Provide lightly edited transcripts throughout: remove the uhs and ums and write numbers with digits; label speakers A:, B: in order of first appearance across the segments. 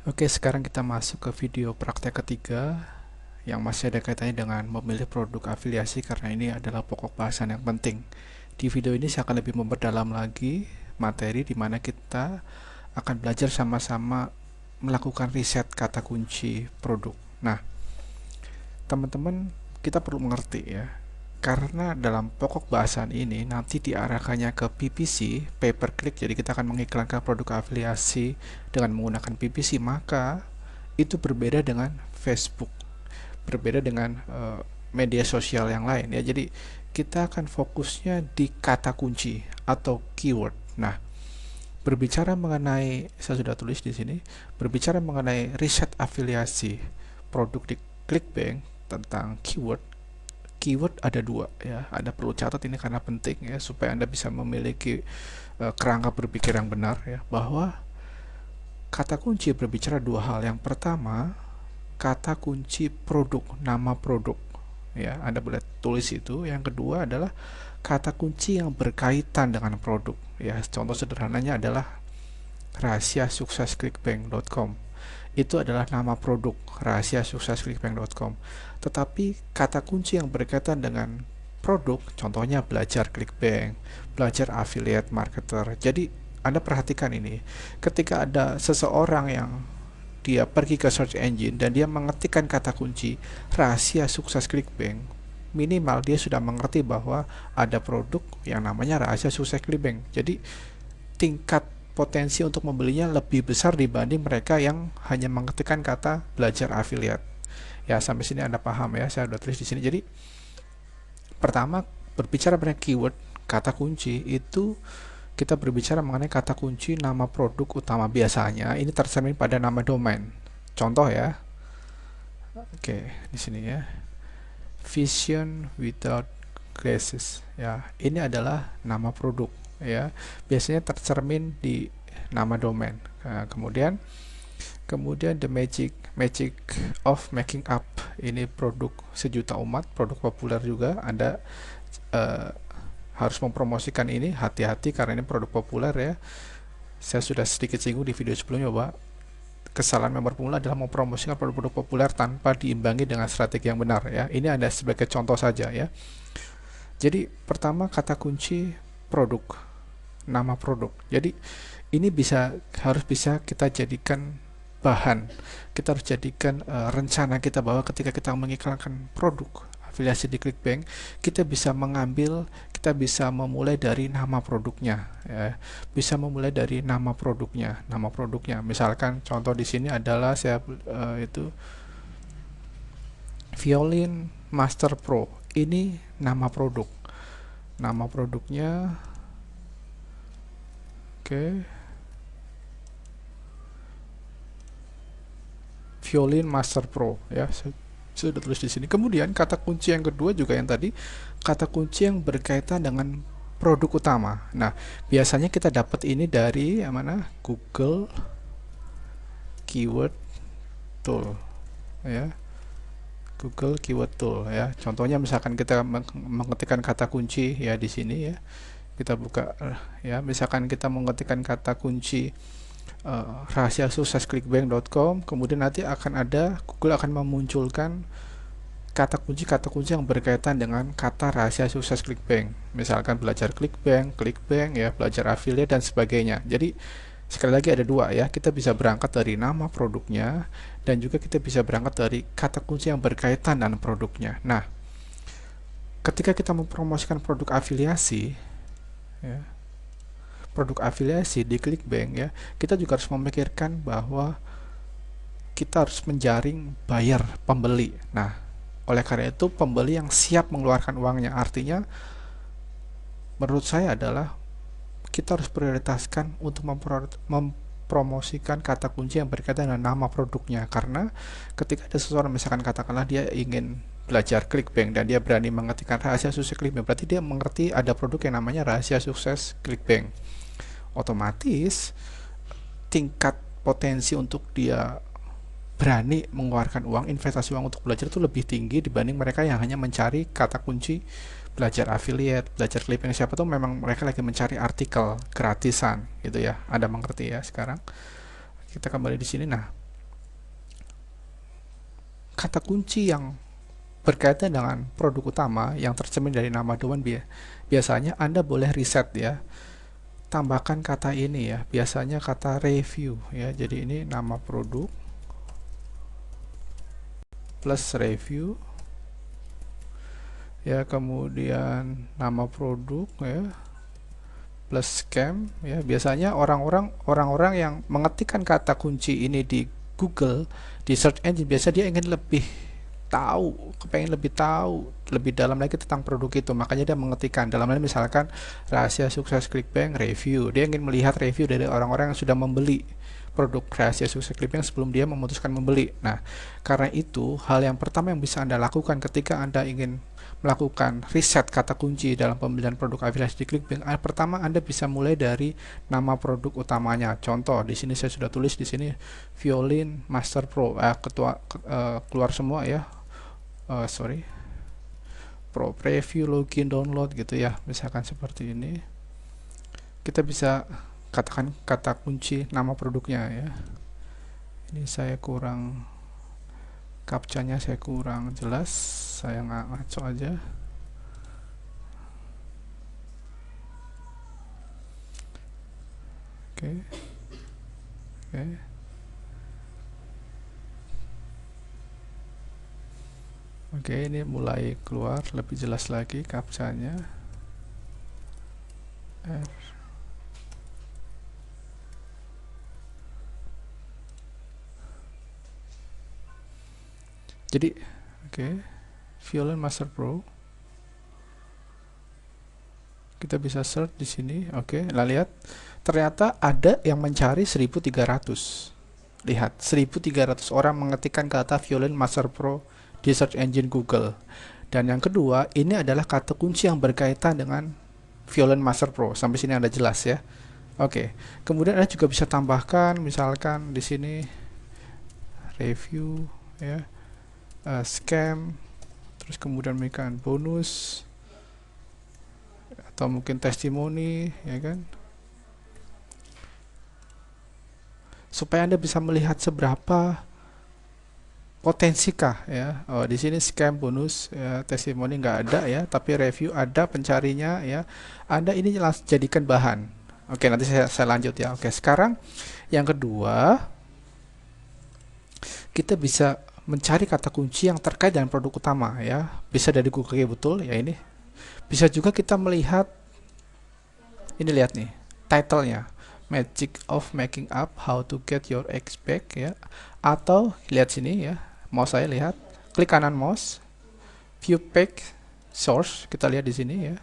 A: Oke, sekarang kita masuk ke video praktek ketiga yang masih ada kaitannya dengan memilih produk afiliasi karena ini adalah pokok bahasan yang penting. Di video ini saya akan lebih memperdalam lagi materi di mana kita akan belajar sama-sama melakukan riset kata kunci produk. Nah, teman-teman, kita perlu mengerti ya, karena dalam pokok bahasan ini nanti diarahkannya ke PPC, pay per click, jadi kita akan mengiklankan produk afiliasi dengan menggunakan PPC, maka itu berbeda dengan Facebook, berbeda dengan media sosial yang lain ya. Jadi kita akan fokusnya di kata kunci atau keyword. Nah, berbicara mengenai, saya sudah tulis di sini, berbicara mengenai riset afiliasi produk di ClickBank tentang keyword. Keyword ada dua ya, Anda perlu catat ini karena penting ya, supaya Anda bisa memiliki kerangka berpikir yang benar ya, bahwa kata kunci berbicara dua hal. Yang pertama, kata kunci produk, nama produk ya, Anda boleh tulis itu. Yang kedua adalah kata kunci yang berkaitan dengan produk ya. Contoh sederhananya adalah rahasia sukses clickbank.com. Itu adalah nama produk, rahasia sukses clickbank.com. Tetapi kata kunci yang berkaitan dengan produk, contohnya belajar clickbank, belajar affiliate marketer. Jadi Anda perhatikan ini, ketika ada seseorang yang dia pergi ke search engine dan dia mengetikkan kata kunci rahasia sukses clickbank, minimal dia sudah mengerti bahwa ada produk yang namanya rahasia sukses clickbank. Jadi tingkat potensi untuk membelinya lebih besar dibanding mereka yang hanya mengetikkan kata belajar affiliate. Ya, sampai sini Anda paham ya, saya sudah tulis di sini. Jadi pertama, berbicara mengenai keyword, kata kunci itu kita berbicara mengenai kata kunci nama produk utama. Biasanya ini tercermin pada nama domain. Contoh ya. Oke, di sini ya. Vision without glasses. Ya, ini adalah nama produk ya. Biasanya tercermin di nama domain. Nah, kemudian the magic of making up. Ini produk sejuta umat, produk populer juga. Anda harus mempromosikan ini, hati-hati karena ini produk populer ya. Saya sudah sedikit singgung di video sebelumnya bahwa kesalahan member pemula adalah mempromosikan produk-produk populer tanpa diimbangi dengan strategi yang benar ya. Ini ada sebagai contoh saja ya. Jadi pertama, kata kunci produk, nama produk. Jadi ini harus bisa kita jadikan bahan. Kita harus jadikan rencana kita bahwa ketika kita mengiklankan produk afiliasi di ClickBank, kita bisa memulai dari nama produknya ya. Bisa memulai dari nama produknya. Misalkan contoh di sini adalah saya itu Violin Master Pro. Ini nama produk. Nama produknya Violin Master Pro ya. Sudah tulis di sini. Kemudian kata kunci yang kedua juga yang tadi, kata kunci yang berkaitan dengan produk utama. Nah, biasanya kita dapat ini dari mana? Google Keyword Tool ya. Google Keyword Tool ya. Contohnya misalkan kita mengetikkan kata kunci ya di sini ya. Kita buka ya, misalkan kita mengetikkan kata kunci rahasia sukses clickbank.com, kemudian nanti Google akan memunculkan kata kunci yang berkaitan dengan kata rahasia sukses clickbank. Misalkan belajar clickbank ya, belajar affiliate dan sebagainya. Jadi sekali lagi ada dua ya, kita bisa berangkat dari nama produknya dan juga kita bisa berangkat dari kata kunci yang berkaitan dengan produknya. Nah, ketika kita mempromosikan produk afiliasi ya, di ClickBank ya, kita juga harus memikirkan bahwa kita harus menjaring buyer, pembeli. Nah, oleh karena itu pembeli yang siap mengeluarkan uangnya, artinya menurut saya adalah kita harus prioritaskan untuk mempromosikan kata kunci yang berkaitan dengan nama produknya. Karena ketika ada seseorang, misalkan katakanlah dia ingin belajar ClickBank dan dia berani mengetikkan rahasia sukses ClickBank, berarti dia mengerti ada produk yang namanya rahasia sukses ClickBank. Otomatis tingkat potensi untuk dia berani mengeluarkan uang, investasi uang untuk belajar itu lebih tinggi dibanding mereka yang hanya mencari kata kunci belajar affiliate, belajar clipping. Siapa tuh memang mereka lagi mencari artikel gratisan gitu ya. Anda mengerti ya sekarang. Kita kembali di sini. Nah, kata kunci yang berkaitan dengan produk utama yang tercermin dari nama domain, biasanya Anda boleh riset ya, tambahkan kata ini ya, biasanya kata review ya. Jadi ini nama produk plus review ya, kemudian nama produk ya plus scam ya. Biasanya orang-orang yang mengetikkan kata kunci ini di Google, di search engine, biasa dia ingin lebih tahu, kepengen lebih tahu lebih dalam lagi tentang produk itu, makanya dia mengetikkan dalam hal misalkan rahasia sukses ClickBank review, dia ingin melihat review dari orang-orang yang sudah membeli produk rahasia sukses ClickBank sebelum dia memutuskan membeli. Nah, karena itu hal yang pertama yang bisa Anda lakukan ketika Anda ingin melakukan riset kata kunci dalam pembelian produk afiliasi di ClickBank, pertama Anda bisa mulai dari nama produk utamanya. Contoh di sini saya sudah tulis di sini Violin Master Pro, keluar semua ya, sorry, Pro Preview, Login, Download gitu ya, misalkan seperti ini. Kita bisa katakan kata kunci nama produknya ya. Ini saya kurang, captcha-nya saya kurang jelas, saya ngaco aja. Oke. Oke, ini mulai keluar lebih jelas lagi captcha-nya. Jadi, Violin Master Pro. Kita bisa search di sini. Nah lihat, ternyata ada yang mencari 1300. Lihat, 1300 orang mengetikkan kata Violin Master Pro di search engine Google. Dan yang kedua, ini adalah kata kunci yang berkaitan dengan Violin Master Pro. Sampai sini Anda jelas ya. Kemudian Anda juga bisa tambahkan misalkan di sini review ya, scam, terus kemudian memberikan bonus atau mungkin testimoni ya kan, supaya Anda bisa melihat seberapa potensikah ya. Di sini scam, bonus ya, testimoni nggak ada ya, tapi review ada pencarinya ya. Anda ini jadikan bahan. Nanti saya lanjut ya. Sekarang yang kedua, kita bisa mencari kata kunci yang terkait dengan produk utama ya. Bisa dari Google betul ya ini. Bisa juga kita melihat ini, lihat nih title-nya, Magic of Making Up How to Get Your Ex Back ya. Atau lihat sini ya, mouse saya lihat, klik kanan mouse, view page source, kita lihat di sini ya.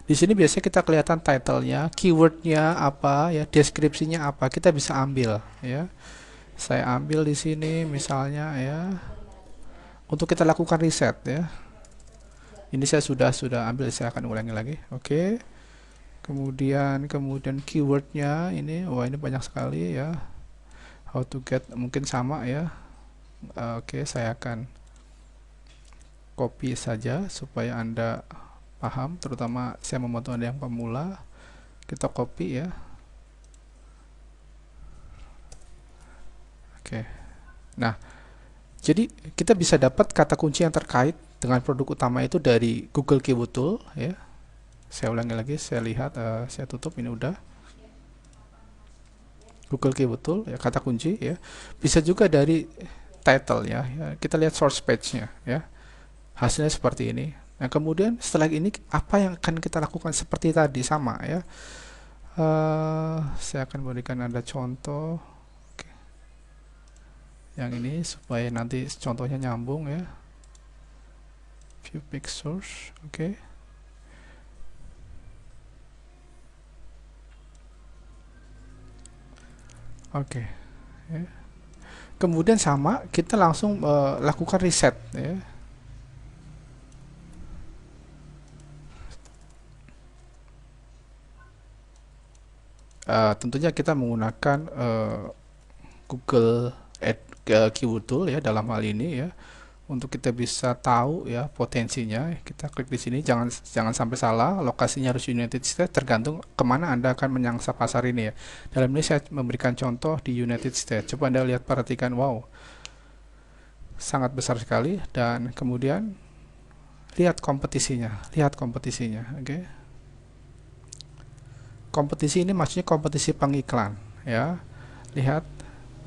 A: Di sini biasanya kita kelihatan title-nya, keyword-nya apa ya, deskripsinya apa, kita bisa ambil ya. Saya ambil di sini misalnya ya, untuk kita lakukan riset ya. Ini saya sudah ambil, saya akan ulangi lagi. Kemudian keywordnya ini, ini banyak sekali ya. How to get, mungkin sama ya. Saya akan copy saja supaya Anda paham, terutama saya membantu Anda yang pemula. Kita copy ya. Nah, jadi kita bisa dapat kata kunci yang terkait dengan produk utama itu dari Google Keyword Tool ya. Saya ulangi lagi, saya lihat, saya tutup, ini udah Google Keyword Tool ya, kata kunci ya. Bisa juga dari title ya. Kita lihat source page-nya ya. Hasilnya seperti ini. Nah, kemudian setelah ini apa yang akan kita lakukan? Seperti tadi, sama ya. Saya akan berikan Anda contoh yang ini supaya nanti contohnya nyambung ya. View page source. Ya. Kemudian sama, kita langsung lakukan riset ya. Tentunya kita menggunakan Google Keyword Tool ya dalam hal ini ya, untuk kita bisa tahu ya potensinya. Kita klik di sini, jangan sampai salah, lokasinya harus United States, tergantung kemana Anda akan menyangsa pasar ini ya. Dalam ini saya memberikan contoh di United States. Coba Anda lihat, perhatikan, wow, sangat besar sekali. Dan kemudian lihat kompetisinya, oke. Kompetisi ini maksudnya kompetisi pengiklan, ya. Lihat,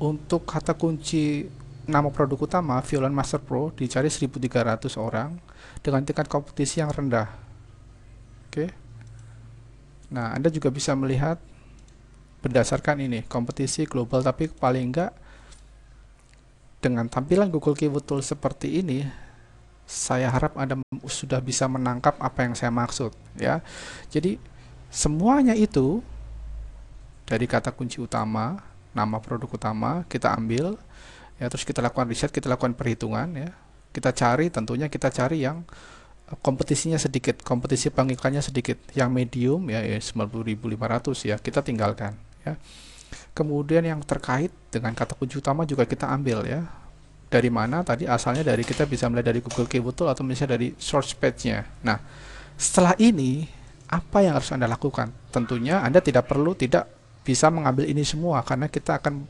A: untuk kata kunci nama produk utama Violin Master Pro dicari 1.300 orang dengan tingkat kompetisi yang rendah. Oke. Nah, Anda juga bisa melihat berdasarkan ini kompetisi global, tapi paling enggak dengan tampilan Google Keyword Tool seperti ini, saya harap Anda sudah bisa menangkap apa yang saya maksud, ya. Jadi semuanya itu dari kata kunci utama, nama produk utama kita ambil, ya, terus kita lakukan riset, kita lakukan perhitungan, ya. Kita cari, tentunya kita cari yang kompetisinya sedikit, kompetisi pengiklannya sedikit, yang medium ya 90.500 ya kita tinggalkan, ya. Kemudian yang terkait dengan kata kunci utama juga kita ambil, ya. Dari mana tadi? Asalnya dari, kita bisa melihat dari Google Keyword Tool atau misalnya dari source page-nya. Nah, setelah ini apa yang harus Anda lakukan? Tentunya Anda tidak bisa mengambil ini semua, karena kita akan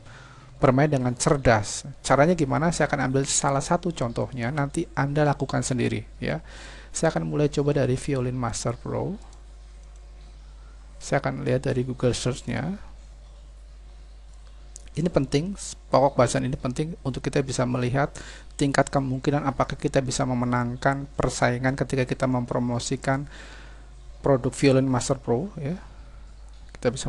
A: bermain dengan cerdas. Caranya gimana? Saya akan ambil salah satu contohnya, nanti Anda lakukan sendiri, ya. Saya akan mulai coba dari Violin Master Pro. Saya akan lihat dari Google Search-nya. Ini penting, pokok bahasan ini penting untuk kita bisa melihat tingkat kemungkinan apakah kita bisa memenangkan persaingan ketika kita mempromosikan produk Violin Master Pro, ya. Kita bisa